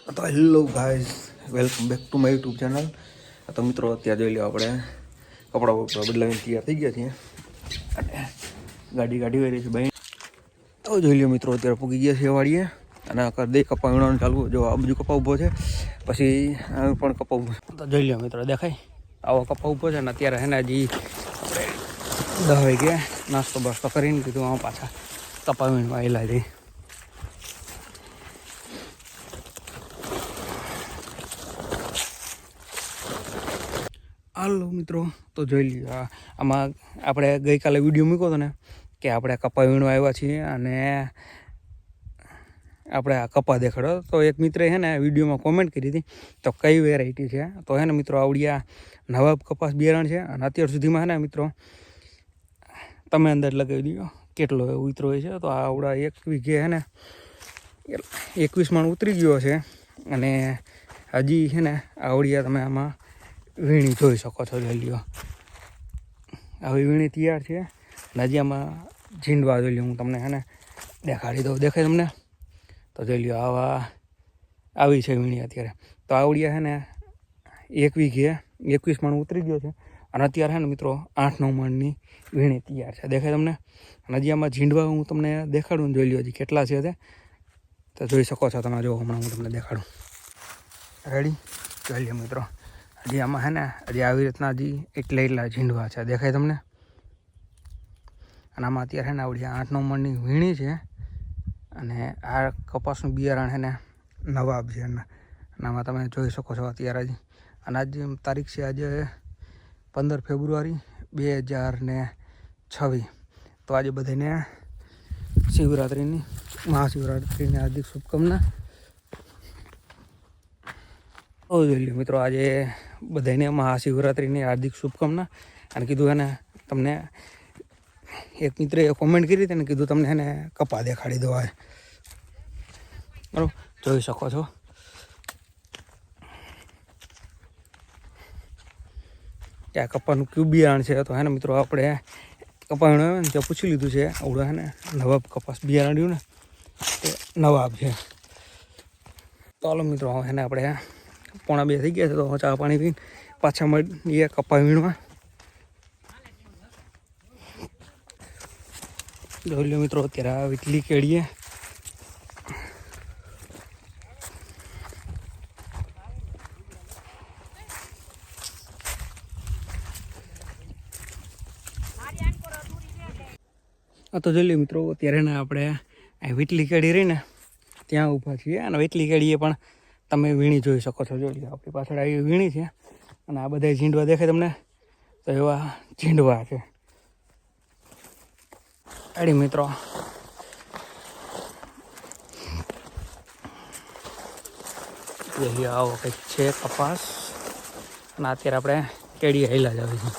તો hello guys, welcome back to my YouTube channel. તો મિત્રો અત્યારે જોઈ લો આપણે કપડાં બપડા બદલાવીને તૈયાર થઈ ગયા છીએ અને ગાડી વહી રહી છે ભાઈ. તો જોઈ લો મિત્રો અત્યારે પૂગી ગયા છે વાડીએ અને આ દે કપા વીણવાનું ચાલુ. જો આ બાજુ કપા ઊભો છે, પછી આ પણ કપા ઊભો છે. તો જોઈ લો મિત્રો દેખાય આવો કપા ઊભો છે ને અત્યારે હે ને હજી આપણે 10 વાગે નાસ્તો બાસ્તો કરીને કીધું આમાં પાછા કપા વીણવા આવેલા છે. હાલો મિત્રો, તો જોઈ લ્યો આમાં આપણે ગઈકાલે વિડીયો મૂક્યો હતો ને કે આપણે કપા વીણવા આવ્યા છીએ અને આપણે આ કપા દેખાડો. તો એક મિત્રે છે ને વિડીયોમાં કોમેન્ટ કરી હતી તો કઈ વેરાયટી છે. તો હે ને મિત્રો આવડી આ નવાબ કપાસ બિયારણ છે અને અત્યાર સુધીમાં હે ને મિત્રો તમે અંદાજ લગાવી દો કેટલો ઉતરો હોય છે. તો આવડા 1 વીઘે હે ને 21 મણ ઉતરી ગયો છે અને હજી છે ને આવડિયા તમે આમાં વીણી જોઈ શકો છો. જોઈ લ્યો આવી વીણી તૈયાર છે અને હજી આમાં ઝીંડવા જોઈ લ્યો હું તમને હે ને દેખાડી દઉં. દેખાય તમને? તો જોઈ લ્યો આવી છે વીણી અત્યારે. તો આવડિયા છે ને 1 વીઘે 21 મણ ઉતરી ગયો છે અને અત્યારે છે ને મિત્રો 8-9 મણની વીણી તૈયાર છે. દેખાય તમને? અને હજી આમાં ઝીંડવા હું તમને દેખાડું ને જોઈ લ્યો હજી કેટલા છે તે તો જોઈ શકો છો તમે. જો હમણાં હું તમને દેખાડું. રેડી? જોઈ લ્યો મિત્રો હજી આમાં હે ને હજી આવી રીતના હજી એટલા ઝીંડવા છે. દેખાય તમને? અને આમાં અત્યારે છે ને આવડી 8-9 મણની વીણી છે અને આ કપાસનું બિયારણ છે ને નવાબ છે અને આમાં તમે જોઈ શકો છો અત્યારે હજી. અને આજે તારીખ છે આજે 15 ફેબ્રુઆરી 2026. તો આજે બધાને મહાશિવરાત્રિની હાર્દિક શુભકામના. જોઈ લો મિત્રો આજે બધાને મહાશિવરાત્રિની હાર્દિક શુભકામના. અને કીધું એને તમને એક મિત્રે કોમેન્ટ કરી હતી ને કીધું તમને એને કપા દેખાડી દો આ બરાબર. જોઈ શકો છો કે આ કપાનું ક્યુ બિયારણ છે. તો હે ને મિત્રો આપણે કપા વીણો ને ત્યાં પૂછી લીધું છે આવડું હે ને નવાબ કપાસ બિયારણ રહ્યું ને તે નવાબ છે. તો હાલો મિત્રો હે ને આપણે 1:45 થઈ ગયા છે તો ચા પાણી પીને પાછા મળીએ કપા વીણવા. જોઈ લો મિત્રો અત્યારે આ વીટલી કેળીએ તો જોઈ લો મિત્રો અત્યારે ને આપણે વીટલી કેળી રહી ને ત્યાં ઊભા છીએ અને વીટલી કેળીએ પણ તમે વીણી જોઈ શકો છો. જોઈ લો આપણી પાછળ આવી વીણી છે અને આ બધા ઝીંડવા દેખાય તમને? તો એવા ઝીંડવા છે. અડી મિત્રો આવો કંઈક છે કપાસ અને અત્યારે આપણે કેળી હેલા જ આવી છે.